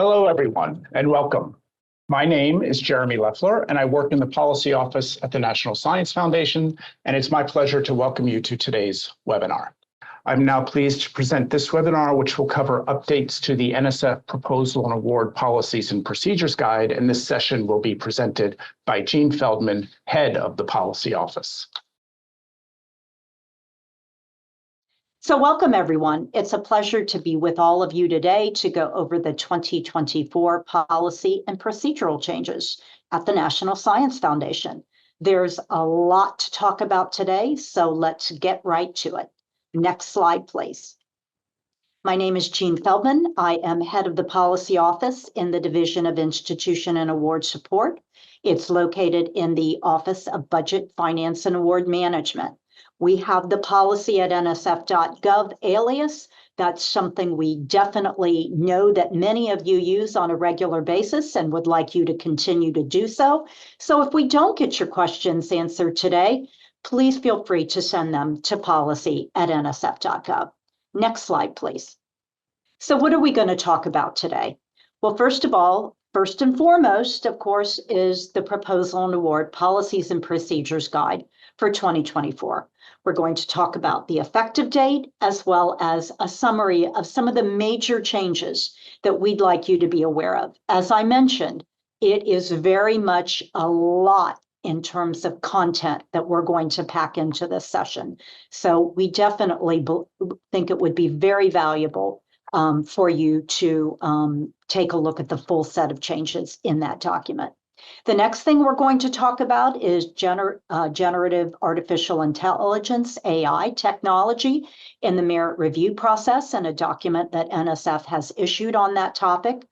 Hello, everyone, and welcome. My name is Jeremy Leffler, and I work in the policy office at the National Science Foundation, and it's my pleasure to welcome you to today's webinar. I'm now pleased to present this webinar, which will cover updates to the NSF Proposal and Award Policies and Procedures Guide, and this session will be presented by Gene Feldman, head of the policy office. So welcome, everyone. It's a pleasure to be with all of you today to go over the 2024 policy and procedural changes at the National Science Foundation. There's a lot to talk about today, so let's get right to it. Next slide, please. My name is Gene Feldman. I am head of the policy office in the Division of Institution and Award Support. It's located in the Office of Budget, Finance, and Award Management. We have the policy at nsf.gov alias. That's something we definitely know that many of you use on a regular basis and would like you to continue to do so. So if we don't get your questions answered today, please feel free to send them to policy@nsf.gov. Next slide, please. So what are we going to talk about today? Well, first and foremost, of course, is the Proposal and Award Policies and Procedures Guide for 2024. We're going to talk about the effective date as well as a summary of some of the major changes that we'd like you to be aware of. As I mentioned, it is very much a lot in terms of content that we're going to pack into this session. So we definitely think it would be very valuable for you to take a look at the full set of changes in that document. The next thing we're going to talk about is generative artificial intelligence, AI technology in the merit review process, and a document that NSF has issued on that topic.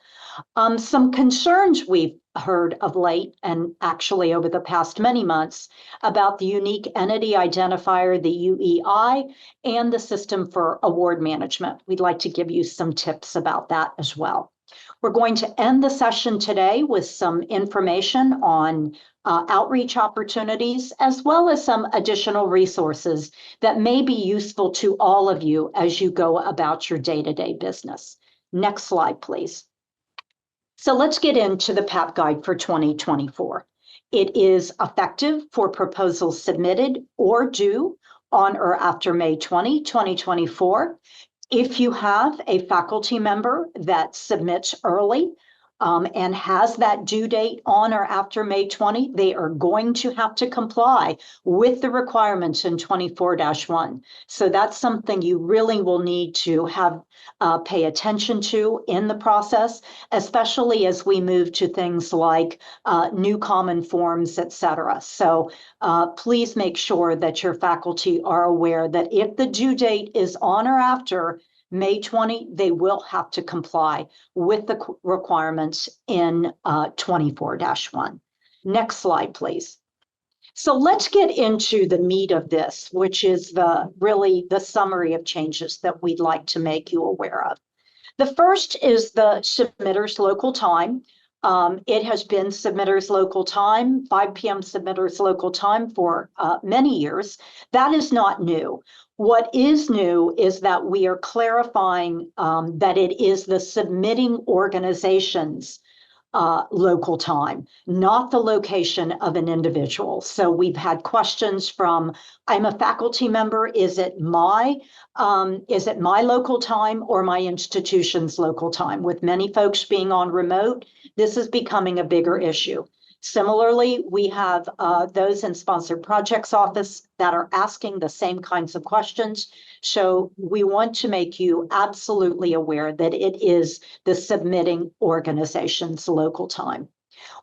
Some concerns we've heard of late, and actually over the past many months, about the unique entity identifier, the UEI, and the system for award management. We'd like to give you some tips about that as well. We're going to end the session today with some information on outreach opportunities, as well as some additional resources that may be useful to all of you as you go about your day-to-day business. Next slide, please. So let's get into the PAP Guide for 2024. It is effective for proposals submitted or due on or after May 20, 2024. If you have a faculty member that submits early and has that due date on or after May 20, they are going to have to comply with the requirements in 24-1. So that's something you really will need to have pay attention to in the process, especially as we move to things like new common forms, et cetera. So please make sure that your faculty are aware that if the due date is on or after May 20, they will have to comply with the requirements in 24-1. Next slide, please. So let's get into the meat of this, which is really the summary of changes that we'd like to make you aware of. The first is the submitter's local time. It has been submitter's local time, 5 p.m. submitter's local time for many years. That is not new. What is new is that we are clarifying that it is the submitting organization's local time, not the location of an individual. So we've had questions from, I'm a faculty member, is it my local time or my institution's local time? With many folks being on remote, this is becoming a bigger issue. Similarly, we have those in Sponsored Projects Office that are asking the same kinds of questions. So we want to make you absolutely aware that it is the submitting organization's local time.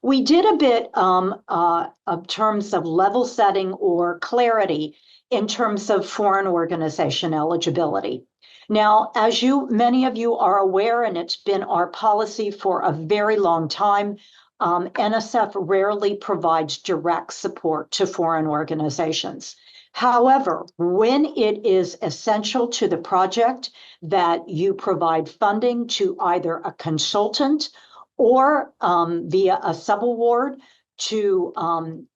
We did a bit of terms of level setting or clarity in terms of foreign organization eligibility. Now, as many of you are aware, and it's been our policy for a very long time, NSF rarely provides direct support to foreign organizations. However, when it is essential to the project that you provide funding to either a consultant or via a subaward, to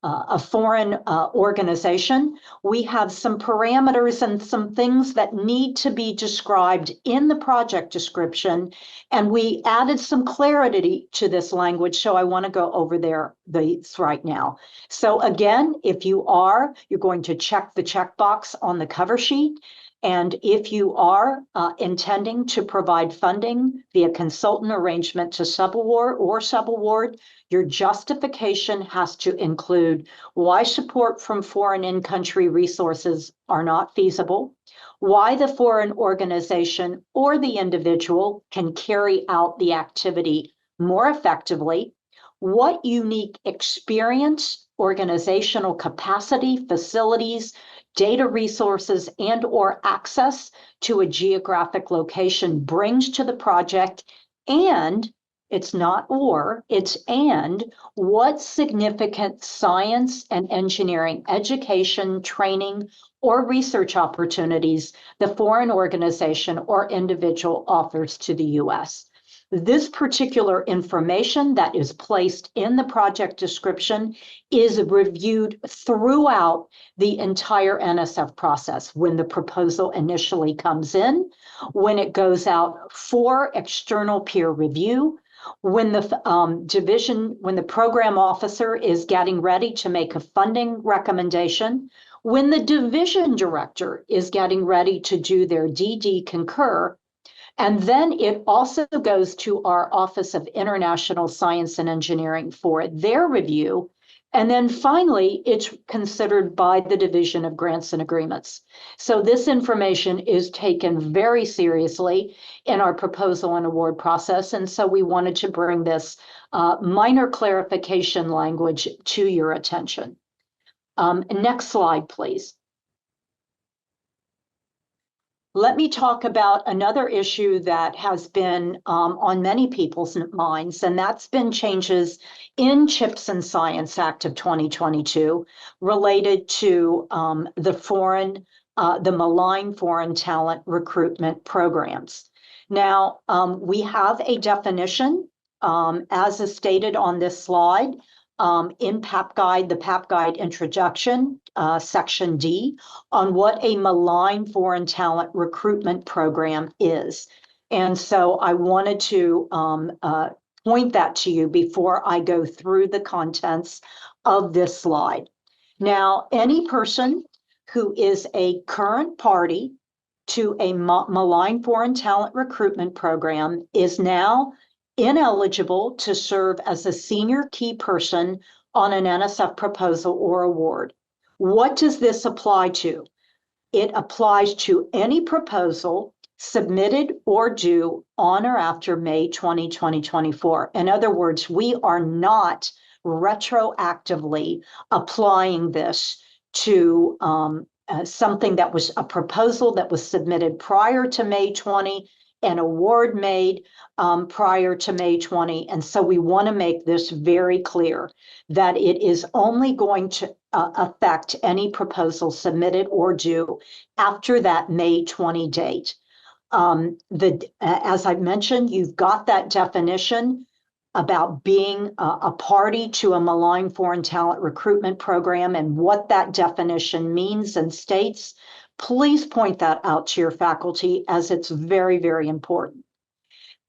a foreign organization, we have some parameters and some things that need to be described in the project description. And we added some clarity to this language. So I want to go over these right now. So again, if you're going to check the checkbox on the cover sheet. And if you are intending to provide funding via consultant arrangement to subaward, your justification has to include why support from foreign in-country resources are not feasible, why the foreign organization or the individual can carry out the activity more effectively, what unique experience, organizational capacity, facilities, data resources, and/or access to a geographic location brings to the project, and it's not or, it's and what significant science and engineering education, training, or research opportunities the foreign organization or individual offers to the U.S. This particular information that is placed in the project description is reviewed throughout the entire NSF process, when the proposal initially comes in, when it goes out for external peer review, when the program officer is getting ready to make a funding recommendation, when the division director is getting ready to do their DD concur, and then it also goes to our Office of International Science and Engineering for their review. And then finally, it's considered by the Division of Grants and Agreements. So this information is taken very seriously in our proposal and award process. And so we wanted to bring this minor clarification language to your attention. Next slide, please. Let me talk about another issue that has been on many people's minds, and that's been changes in CHIPS and Science Act of 2022 related to the malign foreign talent recruitment programs. Now, we have a definition, as is stated on this slide, in PAPPG, the PAPPG introduction, section D, on what a malign foreign talent recruitment program is. And so I wanted to point that to you before I go through the contents of this slide. Now, any person who is a current party to a malign foreign talent recruitment program is now ineligible to serve as a senior key person on an NSF proposal or award. What does this apply to? It applies to any proposal submitted or due on or after May 20, 2024. In other words, we are not retroactively applying this to something that was a proposal that was submitted prior to May 20, an award made prior to May 20. And so we want to make this very clear that it is only going to affect any proposal submitted or due after that May 20 date. As I mentioned, you've got that definition about being a party to a malign foreign talent recruitment program and what that definition means and states. Please point that out to your faculty, as it's very, very important.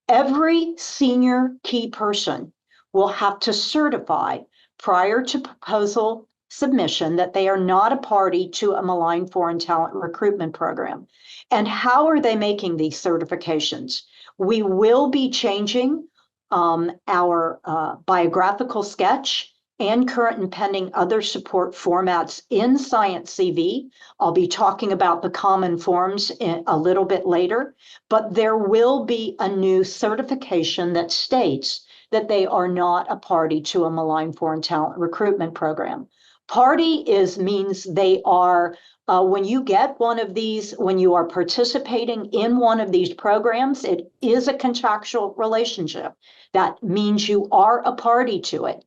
Every senior key person will have to certify prior to proposal submission that they are not a party to a malign foreign talent recruitment program. And how are they making these certifications? We will be changing our biographical sketch and current and pending other support formats in Science CV. I'll be talking about the common forms a little bit later, but there will be a new certification that states that they are not a party to a malign foreign talent recruitment program. Party means they are, when you get one of these, when you are participating in one of these programs, it is a contractual relationship. That means you are a party to it.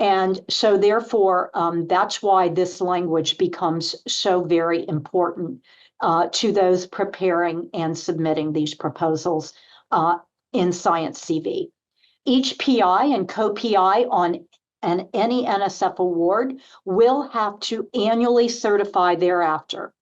And so therefore, that's why this language becomes so very important to those preparing and submitting these proposals in Science CV. Each PI and co-PI on and any NSF award will have to annually certify thereafter.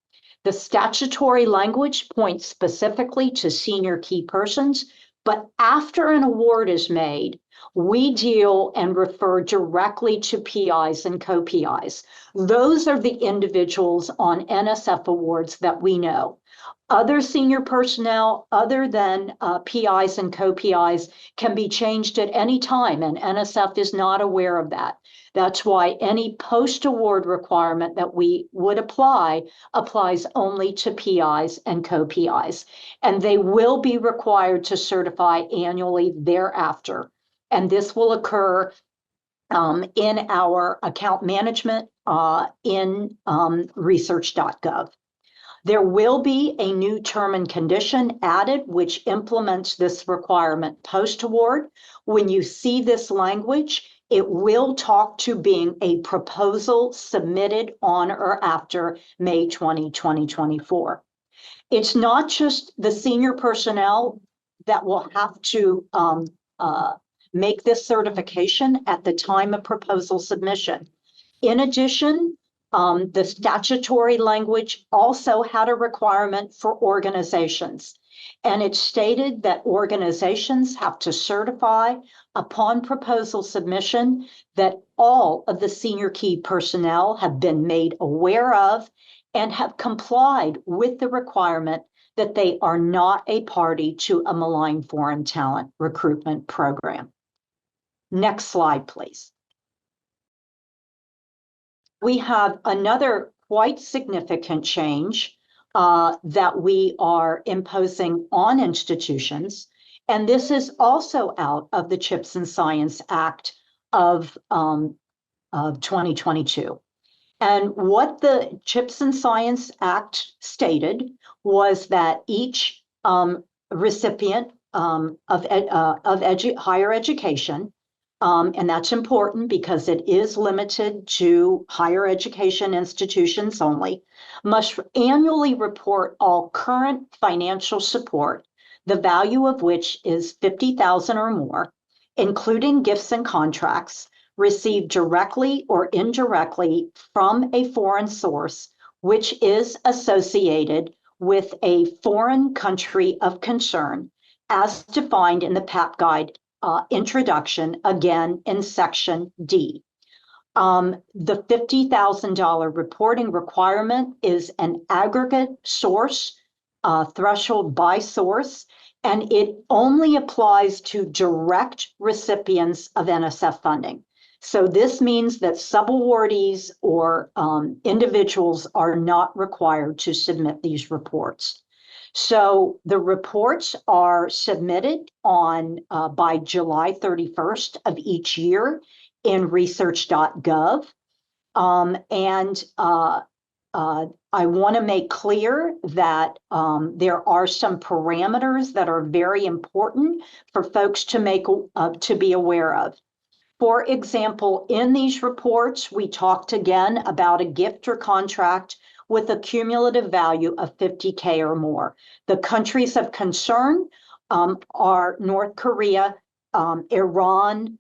The statutory language points specifically to senior key persons, but after an award is made, we deal and refer directly to PIs and co-PIs. Those are the individuals on NSF awards that we know. Other senior personnel, other than PIs and co-PIs, can be changed at any time, and NSF is not aware of that. That's why any post-award requirement that we would apply applies only to PIs and co-PIs, and they will be required to certify annually thereafter. And this will occur in our account management in research.gov. There will be a new term and condition added, which implements this requirement post-award. When you see this language, it will talk to being a proposal submitted on or after May 20, 2024. It's not just the senior personnel that will have to make this certification at the time of proposal submission. In addition, the statutory language also had a requirement for organizations, and it stated that organizations have to certify upon proposal submission that all of the senior key personnel have been made aware of and have complied with the requirement that they are not a party to a malign foreign talent recruitment program. Next slide, please. We have another quite significant change that we are imposing on institutions, and this is also out of the CHIPS and Science Act of 2022. And what the CHIPS and Science Act stated was that each recipient of higher education, and that's important because it is limited to higher education institutions only, must annually report all current financial support, the value of which is $50,000 or more, including gifts and contracts, received directly or indirectly from a foreign source, which is associated with a foreign country of concern, as defined in the PAP Guide introduction, again in section D. The $50,000 reporting requirement is an aggregate source, threshold by source, and it only applies to direct recipients of NSF funding. So this means that subawardees or individuals are not required to submit these reports. So the reports are submitted on by July 31st of each year in research.gov. I want to make clear that there are some parameters that are very important for folks to be aware of. For example, in these reports, we talked again about a gift or contract with a cumulative value of $50K or more. The countries of concern are North Korea, Iran,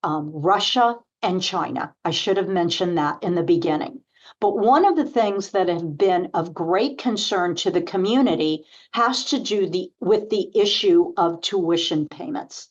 Russia, and China. I should have mentioned that in the beginning. But one of the things that have been of great concern to the community has to do with the issue of tuition payments.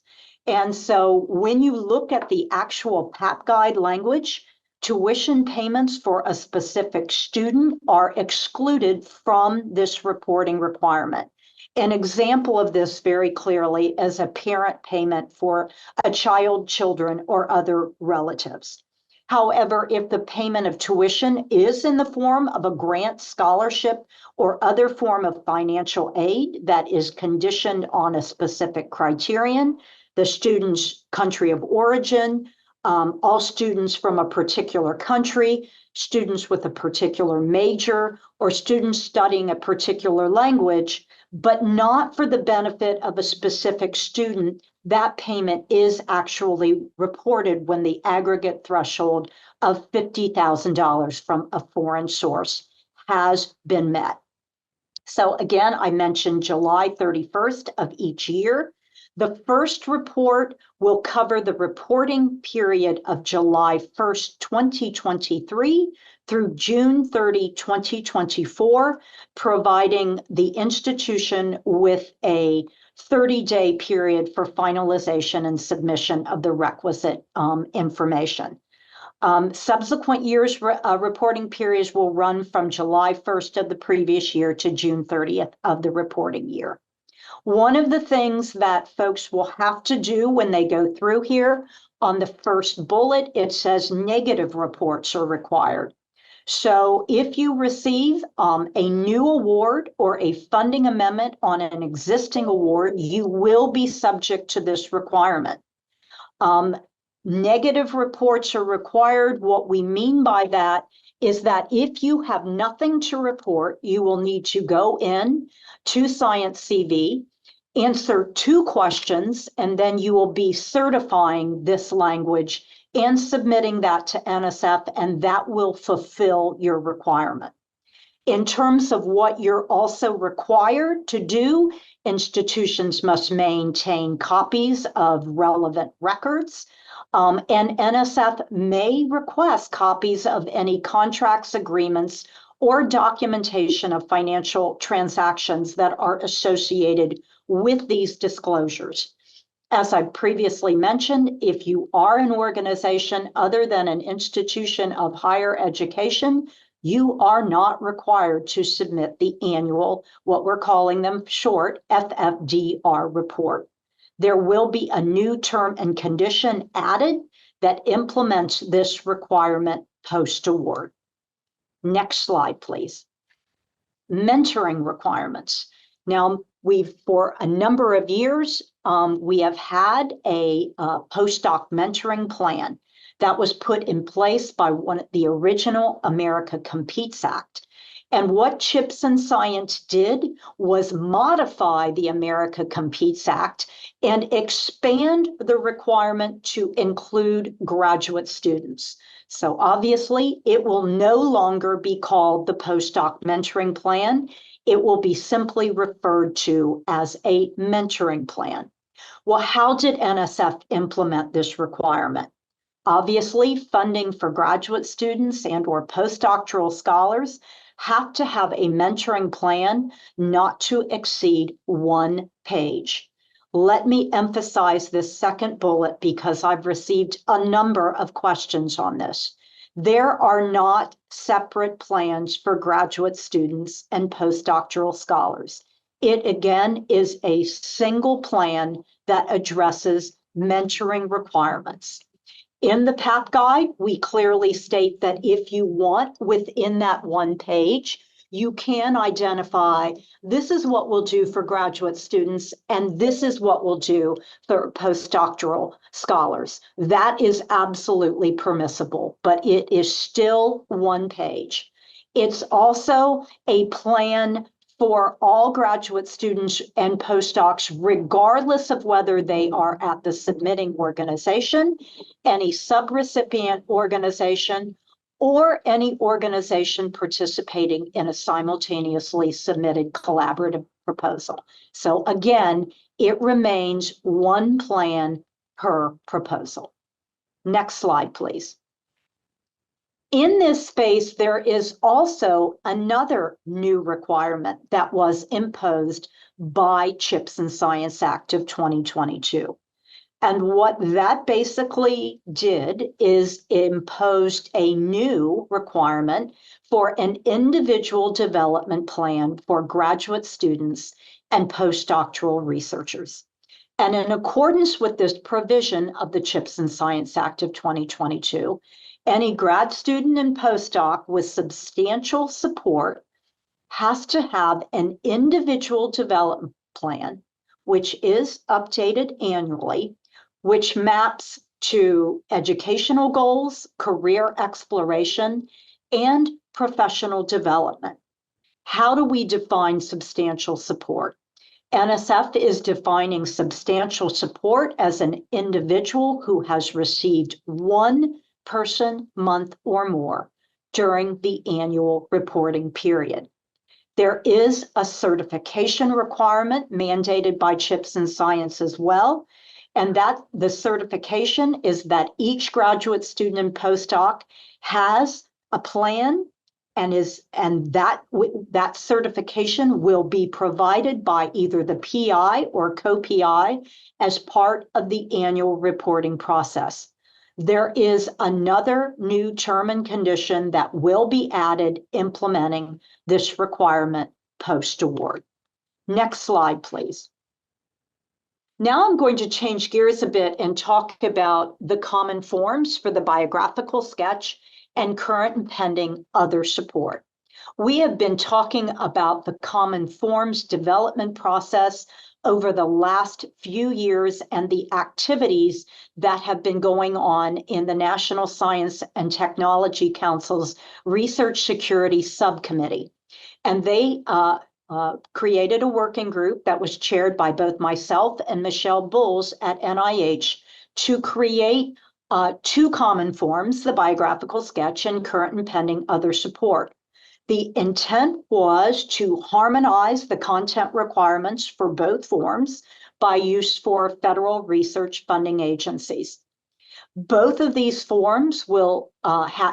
And so when you look at the actual PAP Guide language, tuition payments for a specific student are excluded from this reporting requirement. An example of this very clearly is a parent payment for a child, children, or other relatives. However, if the payment of tuition is in the form of a grant, scholarship, or other form of financial aid that is conditioned on a specific criterion, the student's country of origin, all students from a particular country, students with a particular major, or students studying a particular language, but not for the benefit of a specific student, that payment is actually reported when the aggregate threshold of $50,000 from a foreign source has been met. So again, I mentioned July 31st of each year. The first report will cover the reporting period of July 1st, 2023 through June 30, 2024, providing the institution with a 30-day period for finalization and submission of the requisite information. Subsequent years' reporting periods will run from July 1st of the previous year to June 30th of the reporting year. One of the things that folks will have to do when they go through here, on the first bullet, it says negative reports are required. So if you receive a new award or a funding amendment on an existing award, you will be subject to this requirement. Negative reports are required. What we mean by that is that if you have nothing to report, you will need to go in to Science CV, answer 2 questions, and then you will be certifying this language and submitting that to NSF, and that will fulfill your requirement. In terms of what you're also required to do, institutions must maintain copies of relevant records, and NSF may request copies of any contracts, agreements, or documentation of financial transactions that are associated with these disclosures. As I previously mentioned, if you are an organization other than an institution of higher education, you are not required to submit the annual, what we're calling them short, FFDR report. There will be a new term and condition added that implements this requirement post-award. Next slide, please. Mentoring requirements. Now, for a number of years, we have had a postdoc mentoring plan that was put in place by the original America Competes Act. And what CHIPS and Science did was modify the America Competes Act and expand the requirement to include graduate students. So obviously, it will no longer be called the postdoc mentoring plan. It will be simply referred to as a mentoring plan. Well, how did NSF implement this requirement? Obviously, funding for graduate students and/or postdoctoral scholars have to have a mentoring plan not to exceed 1 page. Let me emphasize this second bullet because I've received a number of questions on this. There are not separate plans for graduate students and postdoctoral scholars. It again is a single plan that addresses mentoring requirements. In the PAP guide, we clearly state that if you want within that 1 page, you can identify this is what we'll do for graduate students and this is what we'll do for postdoctoral scholars. That is absolutely permissible, but it is still 1 page. It's also a plan for all graduate students and postdocs, regardless of whether they are at the submitting organization, any subrecipient organization, or any organization participating in a simultaneously submitted collaborative proposal. So again, it remains 1 plan per proposal. Next slide, please. In this space, there is also another new requirement that was imposed by CHIPS and Science Act of 2022. And what that basically did is imposed a new requirement for an individual development plan for graduate students and postdoctoral researchers. And in accordance with this provision of the CHIPS and Science Act of 2022, any grad student and postdoc with substantial support has to have an individual development plan, which is updated annually, which maps to educational goals, career exploration, and professional development. How do we define substantial support? NSF is defining substantial support as an individual who has received 1 person month or more during the annual reporting period. There is a certification requirement mandated by CHIPS and Science as well. And that the certification is that each graduate student and postdoc has a plan and that certification will be provided by either the PI or co-PI as part of the annual reporting process. There is another new term and condition that will be added implementing this requirement post-award. Next slide, please. Now I'm going to change gears a bit and talk about the common forms for the biographical sketch and current and pending other support. We have been talking about the common forms development process over the last few years and the activities that have been going on in the National Science and Technology Council's Research Security Subcommittee. And they created a working group that was chaired by both myself and Michelle Bulls at NIH to create two common forms, the biographical sketch and current and pending other support. The intent was to harmonize the content requirements for both forms by use for federal research funding agencies. Both of these forms will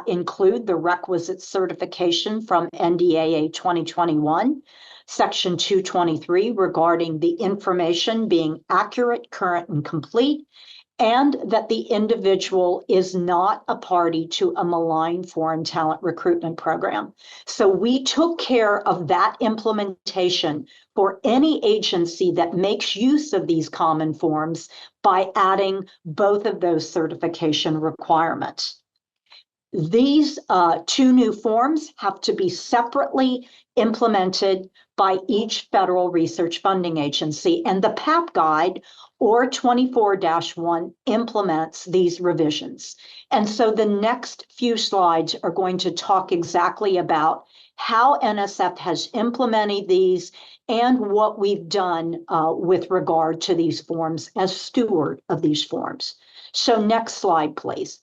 include the requisite certification from NDAA 2021, Section 223, regarding the information being accurate, current, and complete, and that the individual is not a party to a malign foreign talent recruitment program. So we took care of that implementation for any agency that makes use of these common forms by adding both of those certification requirements. These two new forms have to be separately implemented by each federal research funding agency, and the PAP guide or 24-1 implements these revisions. And so the next few slides are going to talk exactly about how NSF has implemented these and what we've done with regard to these forms as steward of these forms. So next slide, please.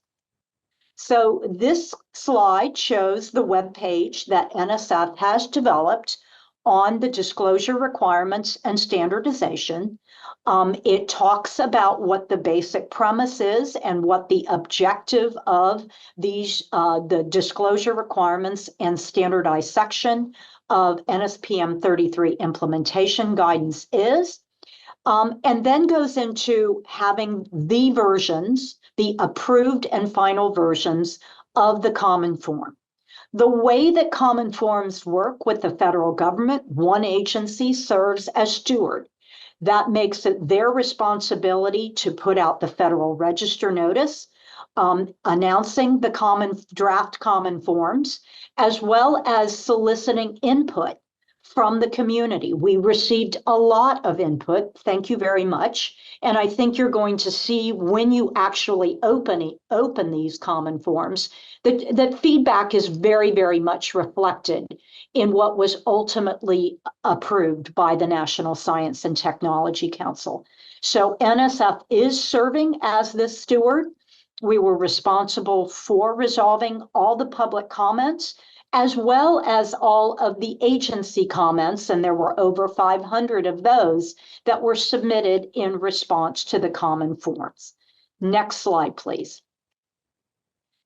So this slide shows the web page that NSF has developed on the disclosure requirements and standardization. It talks about what the basic premise is and what the objective of these, the disclosure requirements and standardized section of NSPM 33 implementation guidance is. And then goes into having the versions, the approved and final versions of the common form. The way that common forms work with the federal government, one agency serves as steward. That makes it their responsibility to put out the Federal Register notice, announcing the draft common forms, as well as soliciting input from the community. We received a lot of input. Thank you very much. And I think you're going to see when you actually open these common forms that feedback is very, very much reflected in what was ultimately approved by the National Science and Technology Council. So NSF is serving as the steward. We were responsible for resolving all the public comments, as well as all of the agency comments, and there were over 500 of those that were submitted in response to the common forms. Next slide, please.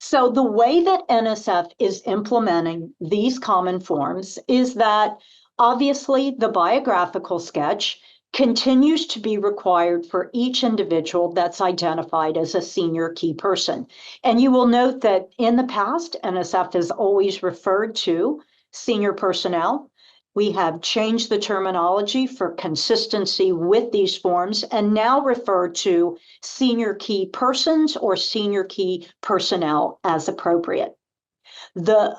So the way that NSF is implementing these common forms is that obviously the biographical sketch continues to be required for each individual that's identified as a senior key person. And you will note that in the past, NSF has always referred to senior personnel. We have changed the terminology for consistency with these forms and now refer to senior key persons or senior key personnel as appropriate. The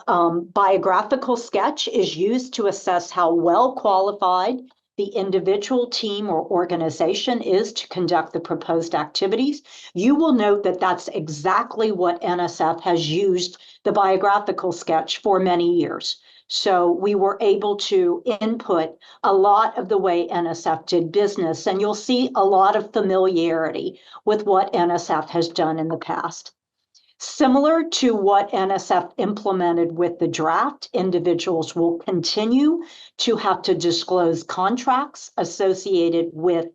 biographical sketch is used to assess how well qualified the individual, team, or organization is to conduct the proposed activities. You will note that that's exactly what NSF has used the biographical sketch for many years. So we were able to input a lot of the way NSF did business, and you'll see a lot of familiarity with what NSF has done in the past. Similar to what NSF implemented with the draft, individuals will continue to have to disclose contracts associated with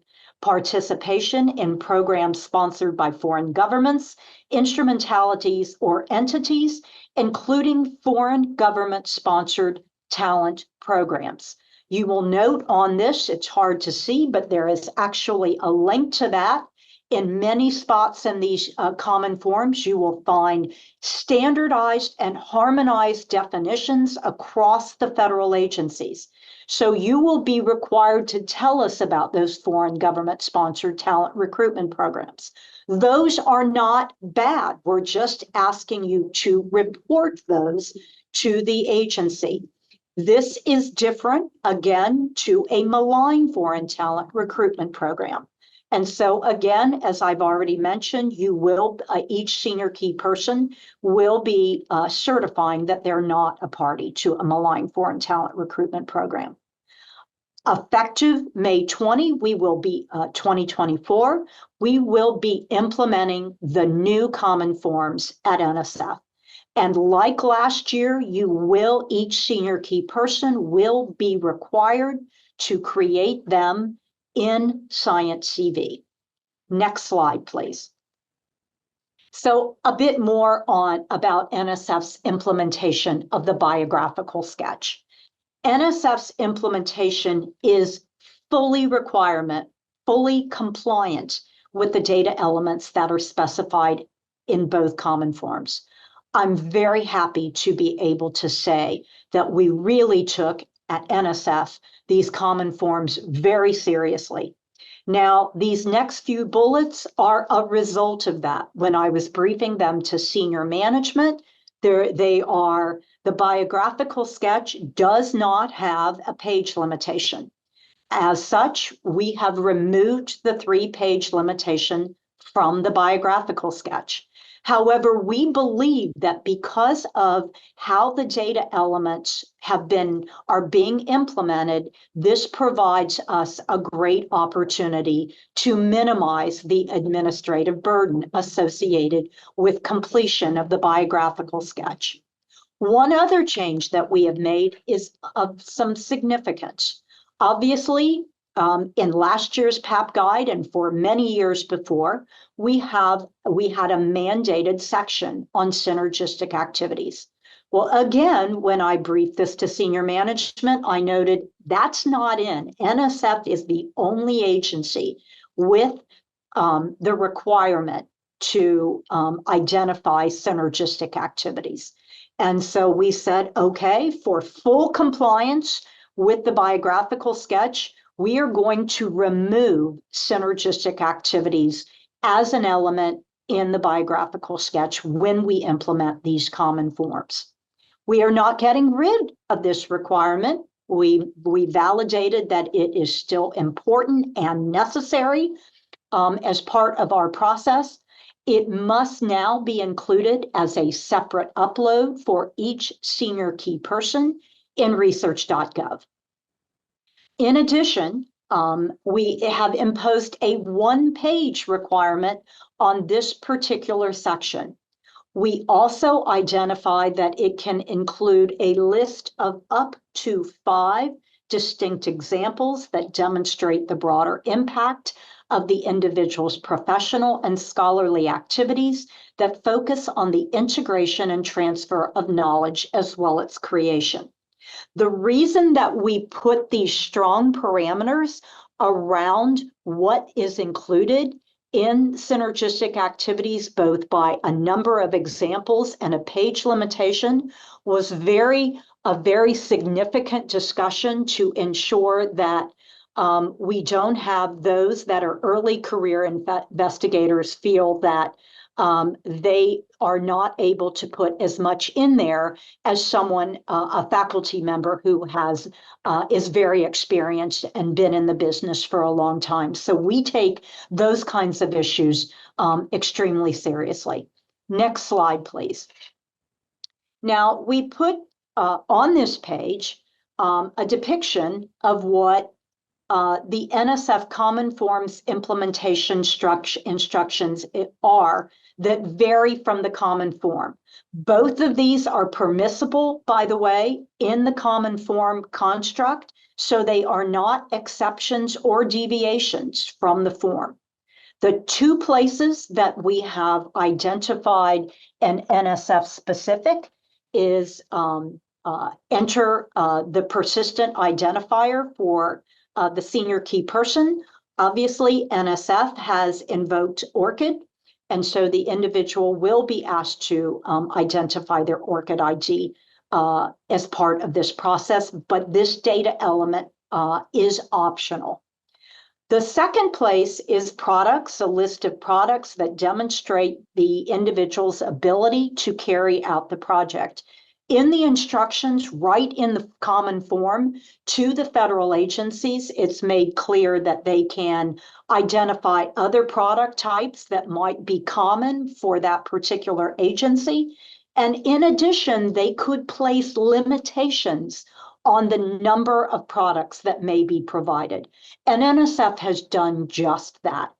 participation in programs sponsored by foreign governments, instrumentalities, or entities, including foreign government-sponsored talent programs. You will note on this, it's hard to see, but there is actually a link to that. In many spots in these common forms, you will find standardized and harmonized definitions across the federal agencies. So you will be required to tell us about those foreign government-sponsored talent recruitment programs. Those are not bad. We're just asking you to report those to the agency. This is different, again, to a malign foreign talent recruitment program. And so again, as I've already mentioned, you will, each senior key person will be certifying that they're not a party to a malign foreign talent recruitment program. Effective May 2024, we will be implementing the new common forms at NSF. And like last year, each senior key person will be required to create them in Science CV. Next slide, please. So a bit more about NSF's implementation of the biographical sketch. NSF's implementation is fully compliant with the data elements that are specified in both common forms. I'm very happy to be able to say that we really took at NSF these common forms very seriously. Now, these next few bullets are a result of that. When I was briefing them to senior management, the biographical sketch does not have a page limitation. As such, we have removed the 3-page limitation from the biographical sketch. However, we believe that because of how the data elements are being implemented, this provides us a great opportunity to minimize the administrative burden associated with completion of the biographical sketch. One other change that we have made is of some significance. Obviously, in last year's PAP guide and for many years before, we had a mandated section on synergistic activities. Well, again, when I briefed this to senior management, I noted that's not in. NSF is the only agency with the requirement to identify synergistic activities. And so we said, okay, for full compliance with the biographical sketch, we are going to remove synergistic activities as an element in the biographical sketch when we implement these common forms. We are not getting rid of this requirement. We validated that it is still important and necessary as part of our process. It must now be included as a separate upload for each senior key person in research.gov. In addition, we have imposed a 1-page requirement on this particular section. We also identified that it can include a list of up to 5 distinct examples that demonstrate the broader impact of the individual's professional and scholarly activities that focus on the integration and transfer of knowledge as well as creation. The reason that we put these strong parameters around what is included in synergistic activities, both by a number of examples and a page limitation, was a very significant discussion to ensure that we don't have those that are early career investigators feel that they are not able to put as much in there as someone, a faculty member who is very experienced and been in the business for a long time. So we take those kinds of issues extremely seriously. Next slide, please. Now, we put on this page a depiction of what the NSF Common Forms implementation instructions are that vary from the common form. Both of these are permissible, by the way, in the common form construct, so they are not exceptions or deviations from the form. The two places that we have identified an NSF specific is enter the persistent identifier for the senior key person. Obviously, NSF has invoked ORCID, and so the individual will be asked to identify their ORCID ID as part of this process, but this data element is optional. The second place is products, a list of products that demonstrate the individual's ability to carry out the project. In the instructions, right in the common form to the federal agencies, it's made clear that they can identify other product types that might be common for that particular agency. And in addition, they could place limitations on the number of products that may be provided. And NSF has done just that.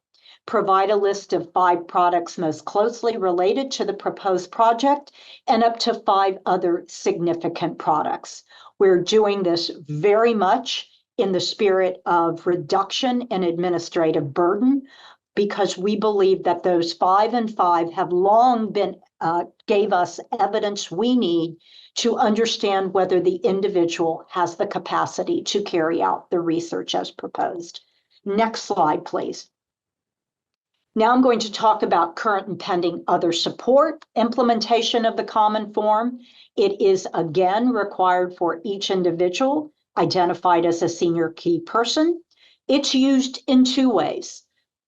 Provide a list of 5 products most closely related to the proposed project and up to 5 other significant products. We're doing this very much in the spirit of reduction in administrative burden, because we believe that those 5 and 5 have long been gave us evidence we need to understand whether the individual has the capacity to carry out the research as proposed. Next slide, please. Now I'm going to talk about current and pending other support implementation of the common form. It is again required for each individual identified as a senior key person. It's used in 2 ways.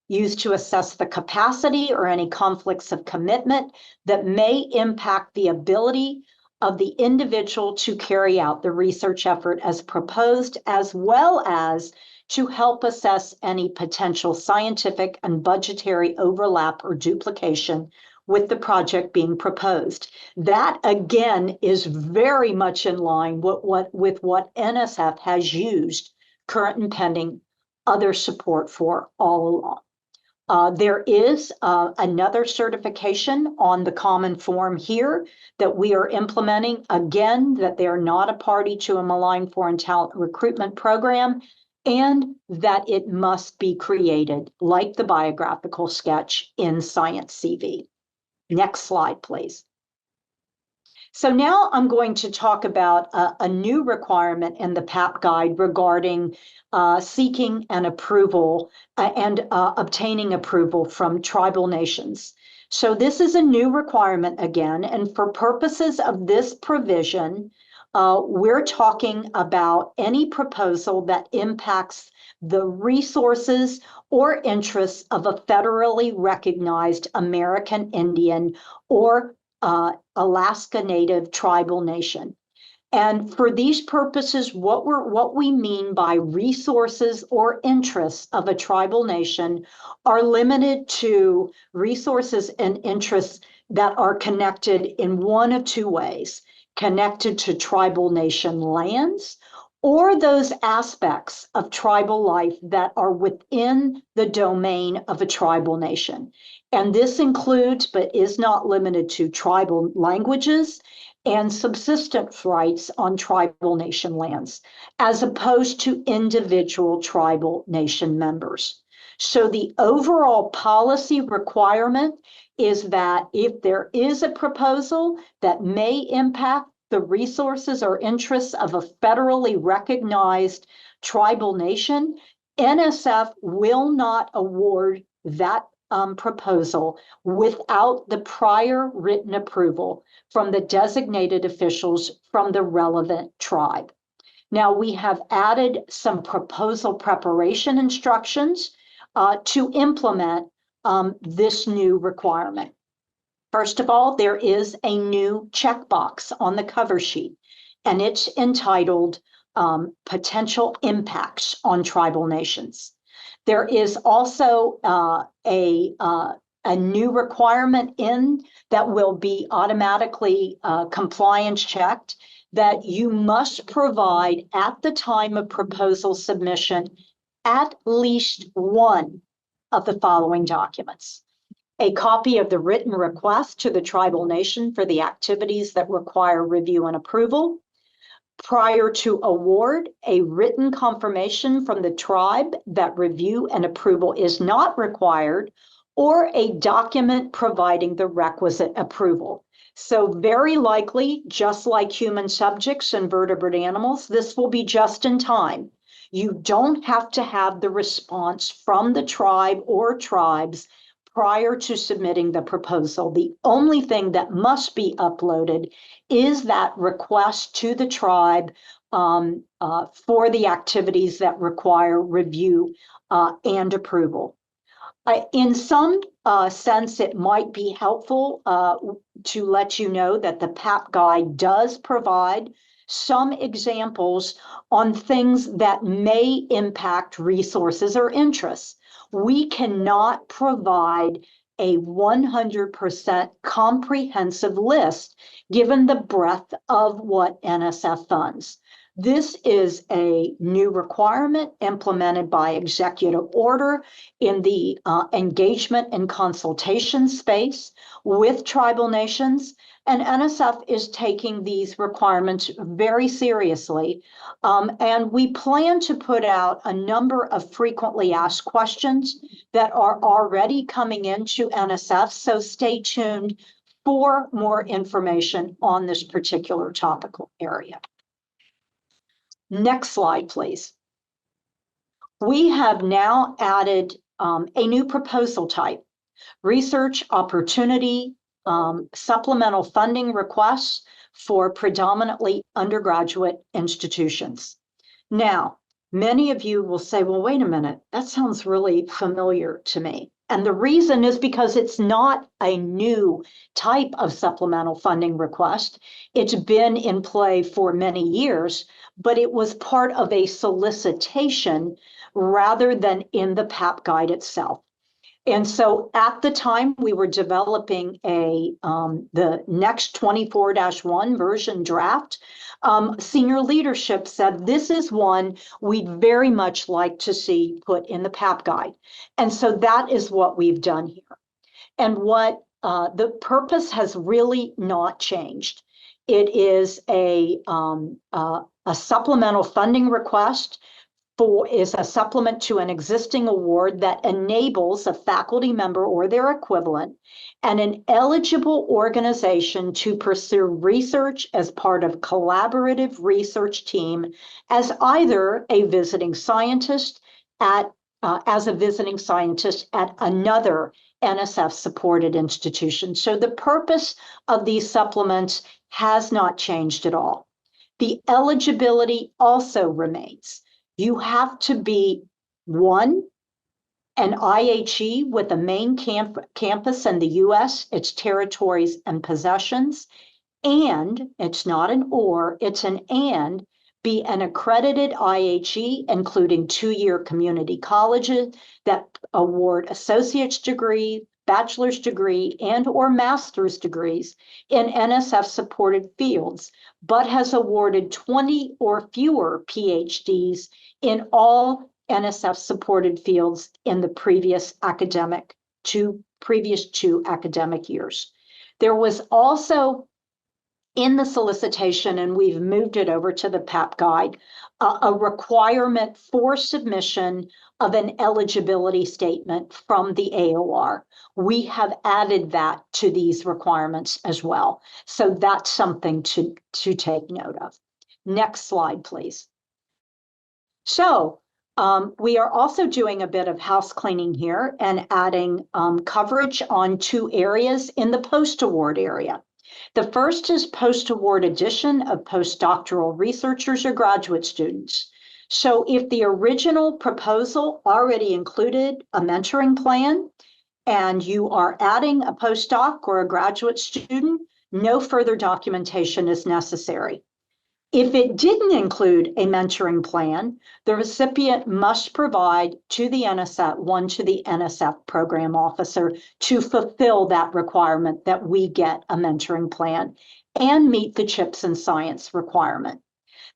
Used to assess the capacity or any conflicts of commitment that may impact the ability of the individual to carry out the research effort as proposed, as well as to help assess any potential scientific and budgetary overlap or duplication with the project being proposed. That, again, is very much in line with what NSF has used current and pending other support for all along. There is another certification on the common form here that we are implementing, again, that they are not a party to a malign foreign talent recruitment program, and that it must be created like the biographical sketch in Science CV. Next slide, please. So now I'm going to talk about a new requirement in the PAP guide regarding seeking an approval and obtaining approval from tribal nations. So this is a new requirement again, and for purposes of this provision, we're talking about any proposal that impacts the resources or interests of a federally recognized American Indian or Alaska Native tribal nation. And for these purposes, what we mean by resources or interests of a tribal nation are limited to resources and interests that are connected in one of 2 ways: connected to tribal nation lands, or those aspects of tribal life that are within the domain of a tribal nation. And this includes, but is not limited to, tribal languages and subsistence rights on tribal nation lands, as opposed to individual tribal nation members. So the overall policy requirement is that if there is a proposal that may impact the resources or interests of a federally recognized tribal nation, NSF will not award that proposal without the prior written approval from the designated officials from the relevant tribe. Now, we have added some proposal preparation instructions to implement this new requirement. First of all, there is a new checkbox on the cover sheet, and it's entitled Potential Impacts on Tribal Nations. There is also a new requirement in that will be automatically compliance checked, that you must provide at the time of proposal submission at least one of the following documents. a copy of the written request to the tribal nation for the activities that require review and approval. Prior to award, a written confirmation from the tribe that review and approval is not required, or a document providing the requisite approval. So very likely, just like human subjects and vertebrate animals, this will be just in time. You don't have to have the response from the tribe or tribes prior to submitting the proposal. The only thing that must be uploaded is that request to the tribe for the activities that require review and approval. In some sense, it might be helpful to let you know that the PAP guide does provide some examples on things that may impact resources or interests. We cannot provide a 100% comprehensive list given the breadth of what NSF funds. This is a new requirement implemented by executive order in the engagement and consultation space with tribal nations. And NSF is taking these requirements very seriously. And we plan to put out a number of frequently asked questions that are already coming into NSF. So stay tuned for more information on this particular topical area. Next slide, please. We have now added a new proposal type, research opportunity supplemental funding requests for predominantly undergraduate institutions. Now, many of you will say, well, wait a minute, that sounds really familiar to me. And the reason is because it's not a new type of supplemental funding request. It's been in play for many years, but it was part of a solicitation rather than in the PAP guide itself. And so at the time we were developing the next 24-1 version draft, senior leadership said, this is one we'd very much like to see put in the PAP guide. And so that is what we've done here. And what the purpose has really not changed. It is a supplemental funding request is a supplement to an existing award that enables a faculty member or their equivalent and an eligible organization to pursue research as part of collaborative research team as either a visiting scientist at another NSF supported institution. So the purpose of these supplements has not changed at all. The eligibility also remains. You have to be, one, an IHE with a main campus in the US, its territories and possessions, and it's not an or, it's an and, be an accredited IHE, including 2-year community colleges that award associate's degree, bachelor's degree, and or master's degrees in NSF supported fields, but has awarded 20 or fewer PhDs in all NSF supported fields in the previous two academic years. There was also in the solicitation, and we've moved it over to the PAP guide, a requirement for submission of an eligibility statement from the AOR. We have added that to these requirements as well. So that's something to take note of. Next slide, please. So we are also doing a bit of house cleaning here and adding coverage on 2 areas in the post-award area. The first is post-award addition of postdoctoral researchers or graduate students. So if the original proposal already included a mentoring plan and you are adding a postdoc or a graduate student, no further documentation is necessary. If it didn't include a mentoring plan, the recipient must provide to the NSF program officer to fulfill that requirement that we get a mentoring plan and meet the CHIPS and science requirement.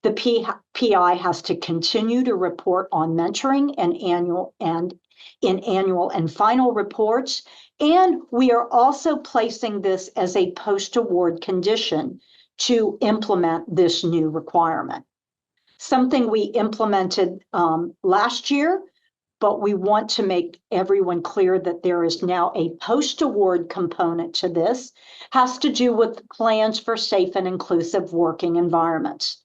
The PI has to continue to report on mentoring and in annual and final reports. And we are also placing this as a post-award condition to implement this new requirement. Something we implemented last year, but we want to make everyone clear that there is now a post-award component to this, has to do with plans for safe and inclusive working environments.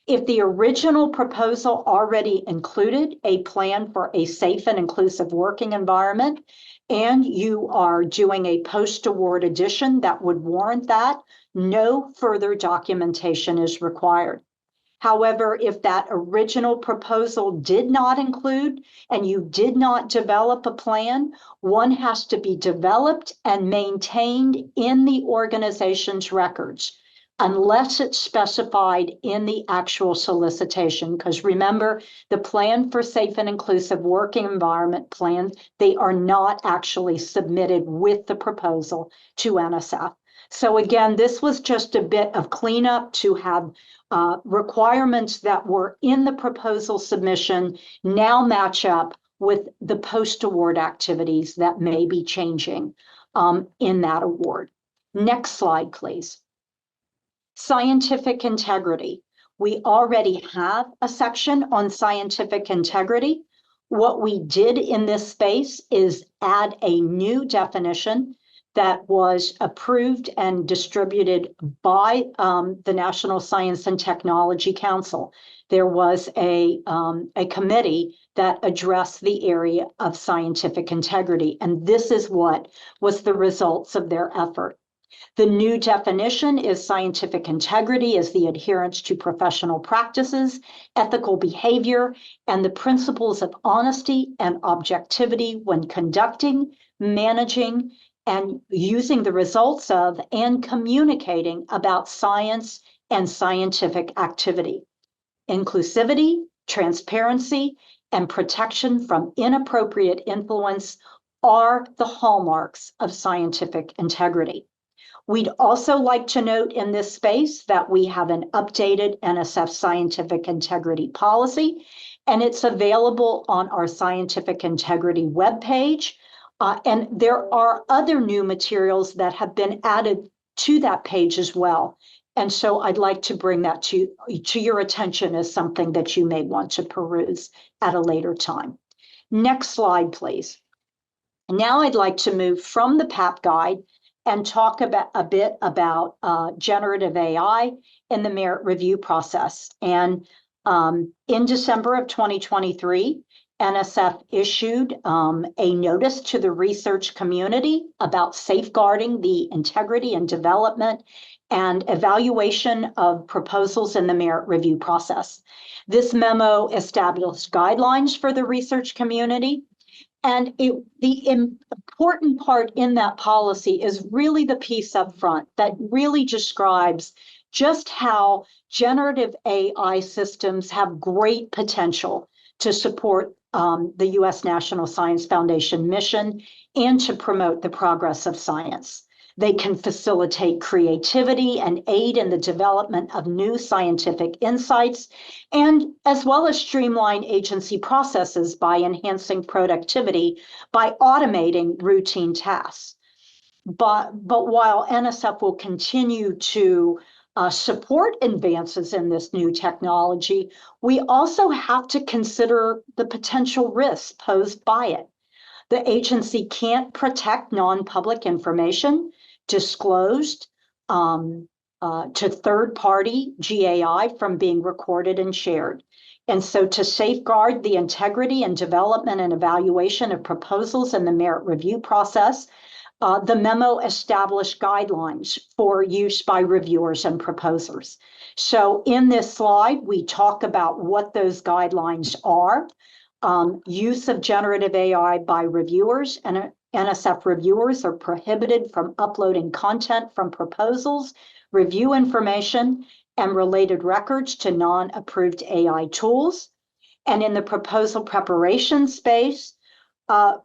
If the original proposal already included a plan for a safe and inclusive working environment, and you are doing a post-award addition that would warrant that, no further documentation is required. However, if that original proposal did not include and you did not develop a plan, one has to be developed and maintained in the organization's records, unless it's specified in the actual solicitation. Because remember, the plan for safe and inclusive working environment plans, they are not actually submitted with the proposal to NSF. So again, this was just a bit of cleanup to have requirements that were in the proposal submission now match up with the post-award activities that may be changing in that award. Next slide, please. Scientific integrity. We already have a section on scientific integrity. What we did in this space is add a new definition that was approved and distributed by the National Science and Technology Council. There was a committee that addressed the area of scientific integrity, and this is what was the results of their effort. The new definition is scientific integrity is the adherence to professional practices, ethical behavior, and the principles of honesty and objectivity when conducting, managing, and using the results of and communicating about science and scientific activity. Inclusivity, transparency, and protection from inappropriate influence are the hallmarks of scientific integrity. We'd also like to note in this space that we have an updated NSF scientific integrity policy, and it's available on our scientific integrity webpage. And there are other new materials that have been added to that page as well. And so I'd like to bring that to your attention as something that you may want to peruse at a later time. Next slide, please. Now I'd like to move from the PAP guide and talk about a bit about generative AI in the merit review process. And in December of 2023, NSF issued a notice to the research community about safeguarding the integrity and development and evaluation of proposals in the merit review process. This memo established guidelines for the research community. And the important part in that policy is really the piece up front that really describes just how generative AI systems have great potential to support the U.S. National Science Foundation mission and to promote the progress of science. They can facilitate creativity and aid in the development of new scientific insights, and as well as streamline agency processes by enhancing productivity by automating routine tasks. But while NSF will continue to support advances in this new technology, we also have to consider the potential risks posed by it. The agency can't protect non-public information disclosed to third-party GAI from being recorded and shared. And so to safeguard the integrity and development and evaluation of proposals in the merit review process, the memo established guidelines for use by reviewers and proposers. So in this slide, we talk about what those guidelines are. Use of generative AI by reviewers, and NSF reviewers are prohibited from uploading content from proposals, review information, and related records to non-approved AI tools. And in the proposal preparation space,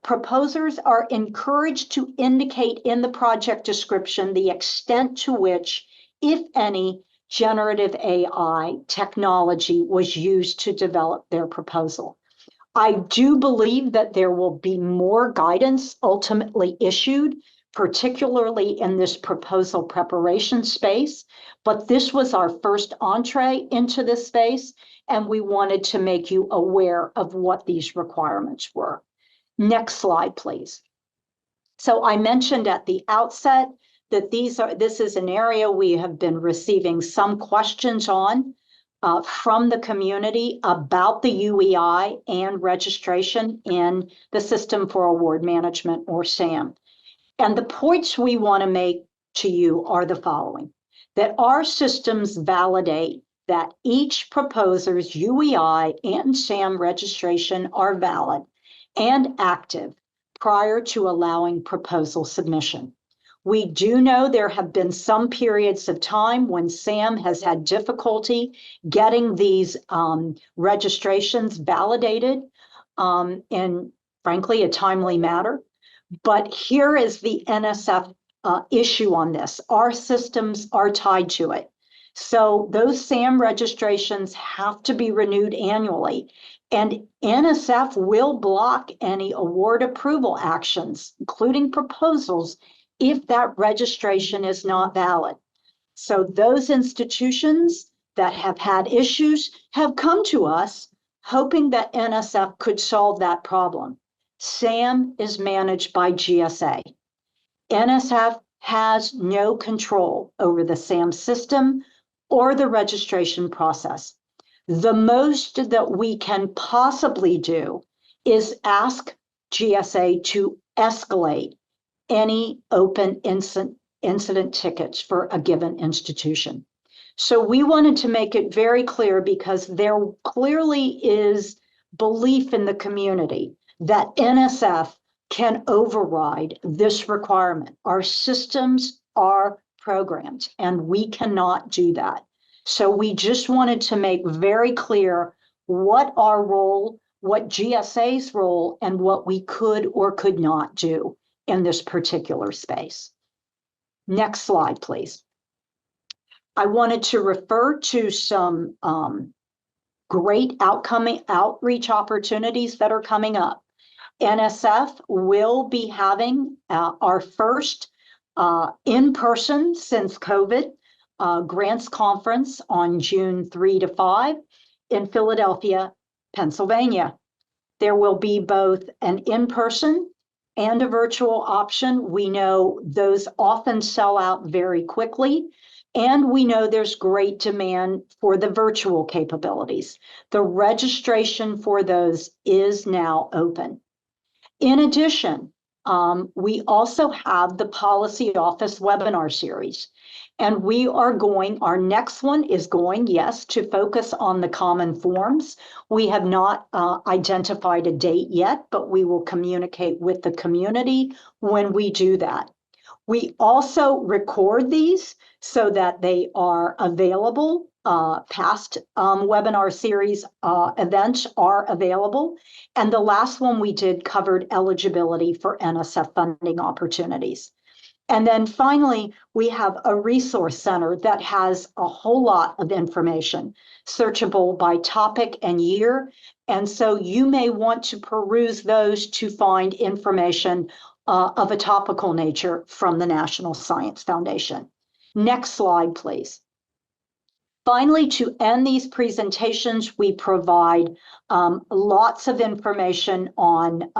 proposers are encouraged to indicate in the project description the extent to which, if any, generative AI technology was used to develop their proposal. I do believe that there will be more guidance ultimately issued, particularly in this proposal preparation space. But this was our first entree into this space, and we wanted to make you aware of what these requirements were. Next slide, please. So I mentioned at the outset that this is an area we have been receiving some questions on from the community about the UEI and registration in the System for Award Management, or SAM. And the points we want to make to you are the following: that our systems validate that each proposer's UEI and SAM registration are valid and active prior to allowing proposal submission. We do know there have been some periods of time when SAM has had difficulty getting these registrations validated in, frankly, a timely manner. But here is the NSF issue on this. Our systems are tied to it. So those SAM registrations have to be renewed annually. And NSF will block any award approval actions, including proposals, if that registration is not valid. So those institutions that have had issues have come to us hoping that NSF could solve that problem. SAM is managed by GSA. NSF has no control over the SAM system or the registration process. The most that we can possibly do is ask GSA to escalate any open incident tickets for a given institution. So we wanted to make it very clear, because there clearly is belief in the community that NSF can override this requirement. Our systems are programmed, and we cannot do that. So we just wanted to make very clear what our role, what GSA's role, and what we could or could not do in this particular space. Next slide, please. I wanted to refer to some great outreach opportunities that are coming up. NSF will be having our first in-person since COVID grants conference on June 3 to 5 in Philadelphia, Pennsylvania. There will be both an in-person and a virtual option. We know those often sell out very quickly, and we know there's great demand for the virtual capabilities. The registration for those is now open. In addition, we also have the Policy Office webinar series. And our next one is going, yes, to focus on the common forms. We have not identified a date yet, but we will communicate with the community when we do that. We also record these so that they are available. Past webinar series events are available. And the last one we did covered eligibility for NSF funding opportunities. And then finally, we have a resource center that has a whole lot of information, searchable by topic and year. And so you may want to peruse those to find information of a topical nature from the National Science Foundation. Next slide, please. Finally, to end these presentations, we provide lots of information on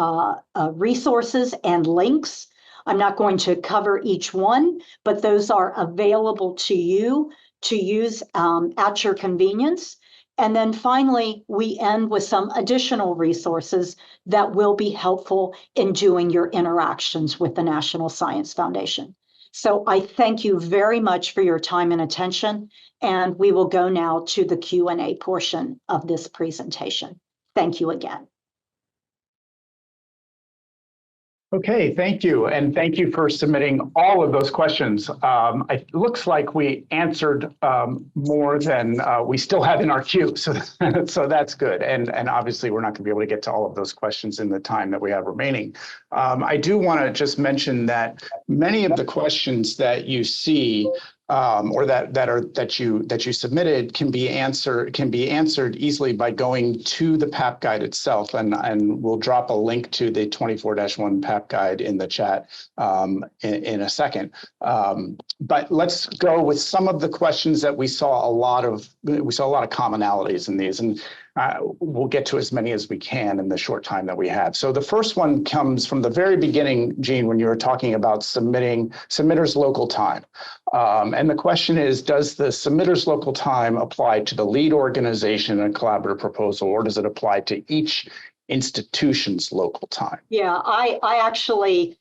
resources and links. I'm not going to cover each one, but those are available to you to use at your convenience. And then finally, we end with some additional resources that will be helpful in doing your interactions with the National Science Foundation. So I thank you very much for your time and attention, and we will go now to the Q&A portion of this presentation. Thank you again. Okay, thank you. And thank you for submitting all of those questions. It looks like we answered more than we still have in our queue. So that's good. And obviously, we're not going to be able to get to all of those questions in the time that we have remaining. I do want to just mention that many of the questions that you see or that you submitted can be answered easily by going to the PAP guide itself, and we'll drop a link to the 24-1 PAP guide in the chat in a second. But let's go with some of the questions that we saw a lot of commonalities in these, and we'll get to as many as we can in the short time that we have. So the first one comes from the very beginning, Jean, when you were talking about submitter's local time. And the question is, does the submitter's local time apply to the lead organization in a collaborative proposal, or does it apply to each institution's local time? Yeah, I actually,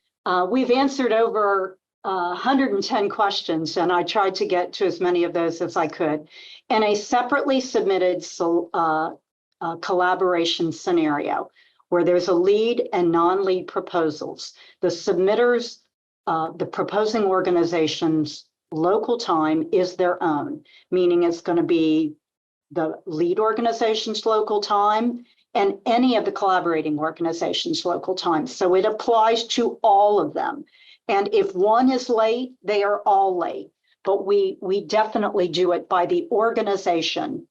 we've answered over 110 questions, and I tried to get to as many of those as I could. In a separately submitted collaboration scenario where there's a lead and non-lead proposals, the submitters, the proposing organization's local time is their own, meaning it's going to be the lead organization's local time and any of the collaborating organization's local time. So it applies to all of them. And if one is late, they are all late. But we definitely do it by the organization,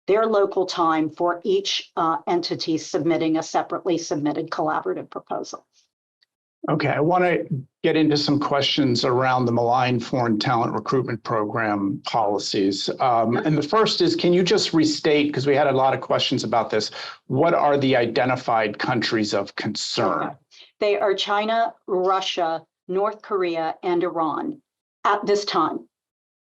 their local time for each entity submitting a separately submitted collaborative proposal. Okay, I want to get into some questions around the malign foreign talent recruitment program policies. And the first is, can you just restate, because we had a lot of questions about this, what are the identified countries of concern? Okay. They are China, Russia, North Korea, and Iran at this time.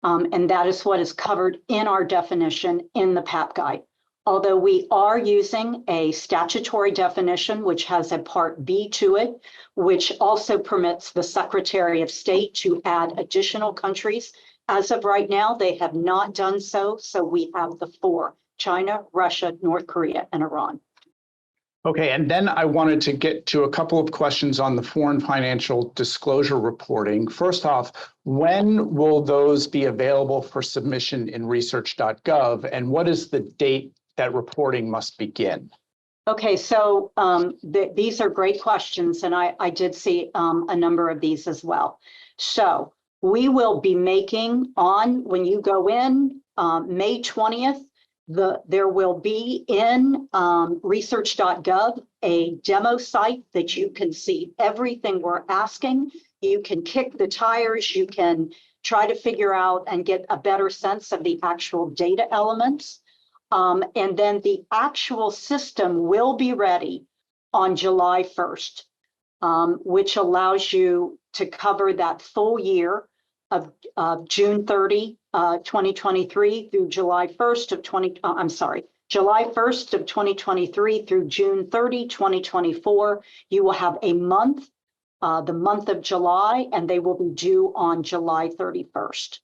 And that is what is covered in our definition in the PAP guide. Although we are using a statutory definition, which has a Part B to it, which also permits the Secretary of State to add additional countries. As of right now, they have not done so. So we have the 4: China, Russia, North Korea, and Iran. Okay, and then I wanted to get to a couple of questions on the foreign financial disclosure reporting. First off, when will those be available for submission in research.gov, and what is the date that reporting must begin? Okay, so these are great questions, and I did see a number of these as well. So we will be making when you go in May 20th, there will be in research.gov a demo site that you can see everything we're asking. You can kick the tires, you can try to figure out and get a better sense of the actual data elements. And then the actual system will be ready on July 1st, which allows you to cover that full year of June 30, 2023 through July 1st of July 1st of 2023 through June 30, 2024. You will have a month, the month of July, and they will be due on July 31st.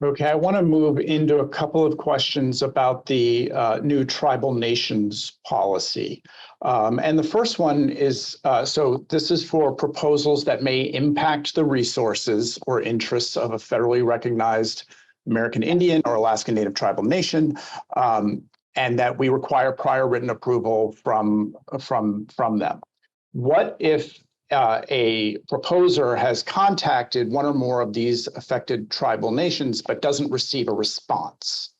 Okay, I want to move into a couple of questions about the new tribal nations policy. And the first one is, so this is for proposals that may impact the resources or interests of a federally recognized American Indian or Alaska Native tribal nation, and that we require prior written approval from them. What if a proposer has contacted one or more of these affected tribal nations, but doesn't receive a response?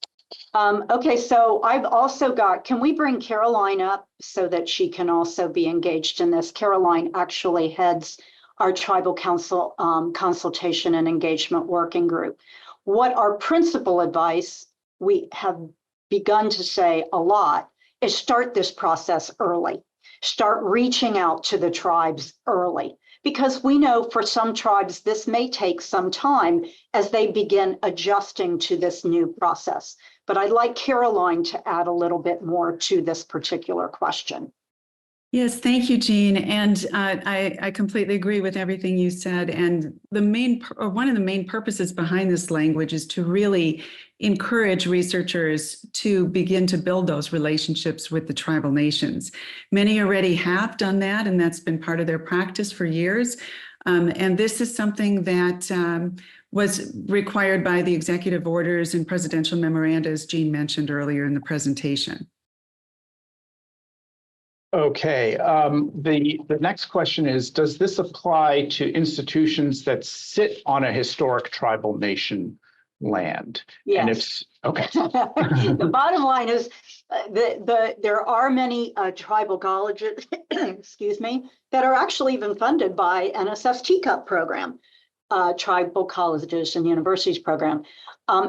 Okay, so I've also got, can we bring Caroline up so that she can also be engaged in this? Caroline actually heads our Tribal Council Consultation and Engagement Working Group. What our principal advice, we have begun to say a lot, is start this process early. Start reaching out to the tribes early, because we know for some tribes this may take some time as they begin adjusting to this new process. But I'd like Caroline to add a little bit more to this particular question. Yes, thank you, Jean. And I completely agree with everything you said. And one of the main purposes behind this language is to really encourage researchers to begin to build those relationships with the tribal nations. Many already have done that, and that's been part of their practice for years. And this is something that was required by the executive orders and presidential memoranda, as Jean mentioned earlier in the presentation. Okay, the next question is, does this apply to institutions that sit on a historic tribal nation land? And Yes. okay. The bottom line is there are many tribal colleges, excuse me, that are actually even funded by NSF's TCUP program, tribal colleges and universities program.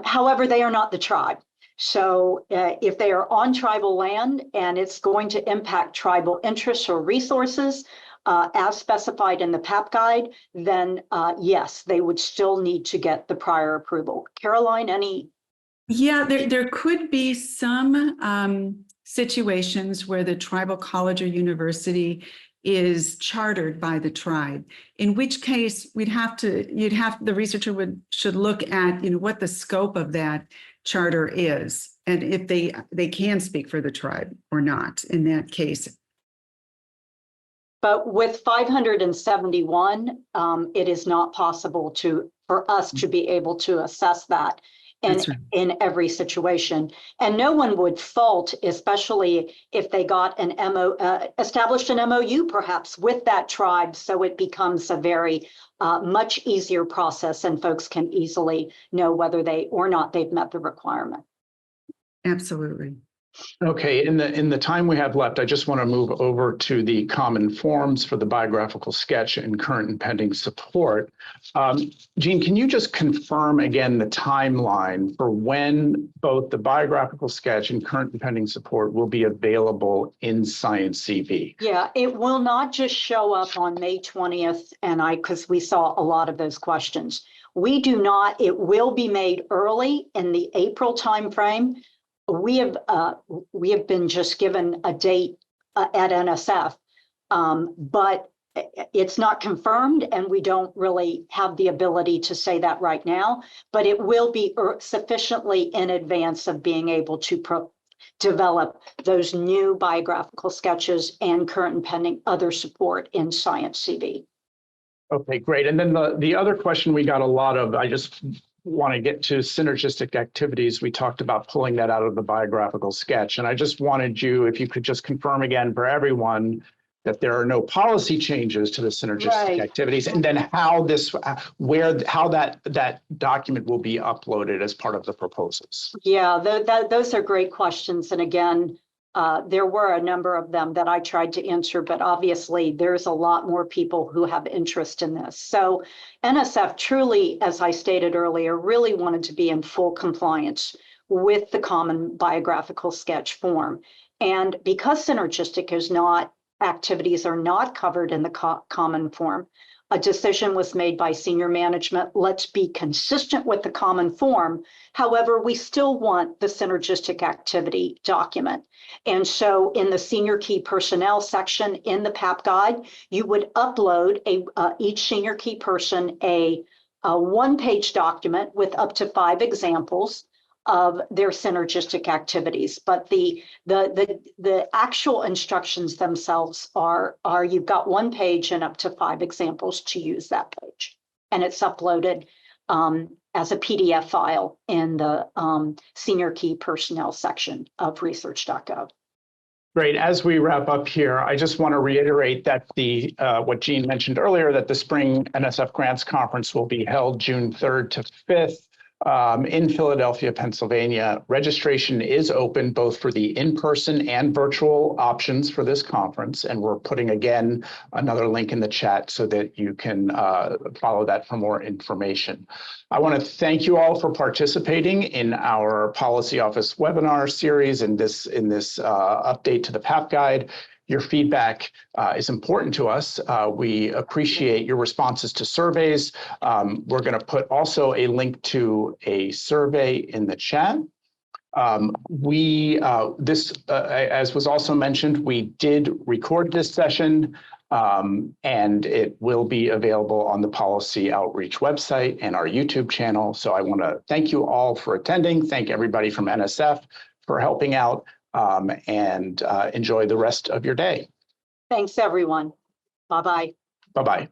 However, they are not the tribe. So if they are on tribal land and it's going to impact tribal interests or resources, as specified in the PAP guide, then yes, they would still need to get the prior approval. Caroline, any? Yeah, there could be some situations where the tribal college or university is chartered by the tribe, in which case the researcher should look at, what the scope of that charter is, and if they can speak for the tribe or not in that case. But with 571, it is not possible for us to be able to assess that in every situation. And no one would fault, especially if they got established an MOU perhaps with that tribe, so it becomes a very much easier process and folks can easily know whether they've met the requirement. Absolutely. Okay, in the time we have left, I just want to move over to the common forms for the biographical sketch and current and pending support. Jean, can you just confirm again the timeline for when both the biographical sketch and current and pending support will be available in Science CV? Yeah, it will not just show up on May 20th, because we saw a lot of those questions. It will be made early in the April timeframe. We have been just given a date at NSF, but it's not confirmed, and we don't really have the ability to say that right now. But it will be sufficiently in advance of being able to develop those new biographical sketches and current and pending other support in Science CV. Okay, great. And then the other question we got a lot of, I just want to get to synergistic activities. We talked about pulling that out of the biographical sketch. And I just wanted you, if you could just confirm again for everyone that there are no policy changes to the synergistic activities, and then how that document will be uploaded as part of the proposals. Yeah, those are great questions. And again, there were a number of them that I tried to answer, but obviously there's a lot more people who have interest in this. So NSF truly, as I stated earlier, really wanted to be in full compliance with the common biographical sketch form. And because synergistic activities are not covered in the common form, a decision was made by senior management, let's be consistent with the common form. However, we still want the synergistic activity document. And so in the senior key personnel section in the PAP guide, you would upload each senior key person a one-page document with up to 5 examples of their synergistic activities. But the actual instructions themselves are you've got 1 page and up to 5 examples to use that page. And it's uploaded as a PDF file in the senior key personnel section of research.gov. Great. As we wrap up here, I just want to reiterate that what Jean mentioned earlier, that the Spring NSF Grants Conference will be held June 3rd to 5th. In Philadelphia, Pennsylvania. Registration is open both for the in-person and virtual options for this conference. And we're putting, again, another link in the chat so that you can follow that for more information. I want to thank you all for participating in our Policy Office webinar series in this update to the PAP guide. Your feedback is important to us. We appreciate your responses to surveys. We're going to put also a link to a survey in the chat. As was also mentioned, we did record this session, and it will be available on the Policy Outreach website and our YouTube channel. So I want to thank you all for attending. Thank everybody from NSF for helping out. And enjoy the rest of your day. Thanks, everyone. Bye-bye. Bye-bye.